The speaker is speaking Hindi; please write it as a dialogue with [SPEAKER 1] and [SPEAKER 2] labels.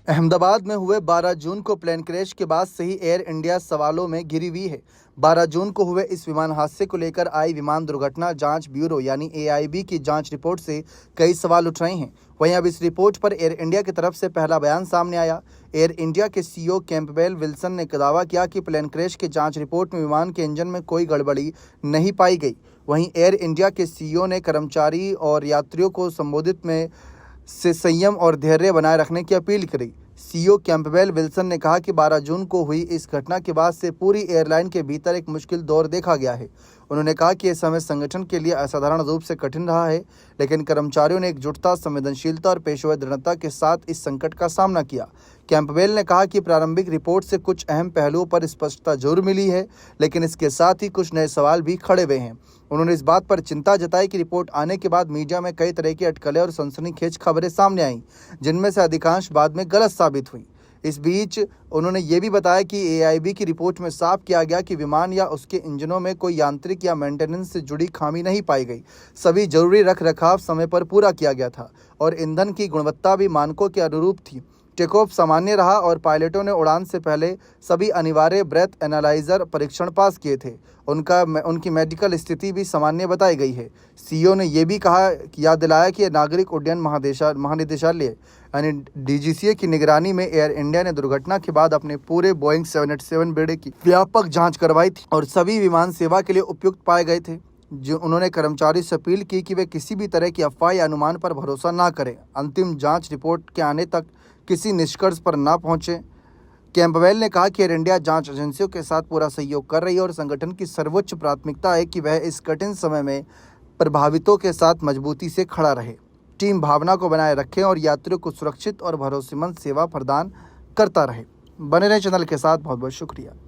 [SPEAKER 1] अहमदाबाद में हुए 12 जून को प्लेन क्रैश के बाद से ही एयर इंडिया सवालों में घिरी हुई है। 12 जून को हुए इस विमान हादसे को लेकर आई विमान दुर्घटना जांच ब्यूरो यानी एआईबी की जांच रिपोर्ट से कई सवाल उठ रहे हैं। वहीं अब इस रिपोर्ट पर एयर इंडिया की तरफ से पहला बयान सामने आया। एयर इंडिया के सीईओ कैंपबेल विल्सन ने दावा किया कि प्लेन क्रैश की जांच रिपोर्ट में विमान के इंजन में कोई गड़बड़ी नहीं पाई गई। वहीं एयर इंडिया के सीईओ ने कर्मचारी और यात्रियों को संबोधित में से संयम और धैर्य बनाए रखने की अपील करी। सीईओ कैंपबेल विल्सन ने कहा कि 12 जून को हुई इस घटना के बाद से पूरी एयरलाइन के भीतर एक मुश्किल दौर देखा गया है। उन्होंने कहा कि यह समय संगठन के लिए असाधारण रूप से कठिन रहा है, लेकिन कर्मचारियों ने एकजुटता, संवेदनशीलता और पेशेवर दृढ़ता के साथ इस संकट का सामना किया। कैंपबेल ने कहा कि प्रारंभिक रिपोर्ट से कुछ अहम पहलुओं पर स्पष्टता जरूर मिली है, लेकिन इसके साथ ही कुछ नए सवाल भी खड़े हुए हैं। उन्होंने इस बात पर चिंता जताई कि रिपोर्ट आने के बाद मीडिया में कई तरह की अटकलें और सनसनीखेज खबरें सामने आईं, जिनमें से अधिकांश बाद में गलत साबित हुई। इस बीच उन्होंने ये भी बताया कि एआईबी की रिपोर्ट में साफ किया गया कि विमान या उसके इंजनों में कोई यांत्रिक या मेंटेनेंस से जुड़ी खामी नहीं पाई गई। सभी जरूरी रखरखाव समय पर पूरा किया गया था और ईंधन की गुणवत्ता भी मानकों के अनुरूप थी। टेक ऑफ सामान्य रहा और पायलटों ने उड़ान से पहले सभी अनिवार्य ब्रेथ एनालाइजर परीक्षण पास किए थे। उनकी मेडिकल स्थिति भी सामान्य बताई गई है। सीईओ ने यह भी याद दिलाया कि नागरिक उड्डयन महानिदेशालय यानी डीजीसीए की निगरानी में एयर इंडिया ने दुर्घटना के बाद अपने पूरे बोइंग 787 बेड़े की व्यापक जांच करवाई थी और सभी विमान सेवा के लिए उपयुक्त पाए गए थे। उन्होंने कर्मचारी से अपील की कि वे किसी भी तरह की अफवाह या अनुमान पर भरोसा ना करें, अंतिम जांच रिपोर्ट के आने तक किसी निष्कर्ष पर ना पहुंचे। कैंपबेल ने कहा कि एयर इंडिया जांच एजेंसियों के साथ पूरा सहयोग कर रही है और संगठन की सर्वोच्च प्राथमिकता है कि वह इस कठिन समय में प्रभावितों के साथ मजबूती से खड़ा रहे, टीम भावना को बनाए रखे और यात्रियों को सुरक्षित और भरोसेमंद सेवा प्रदान करता रहे। बने रहें चैनल के साथ। बहुत बहुत शुक्रिया।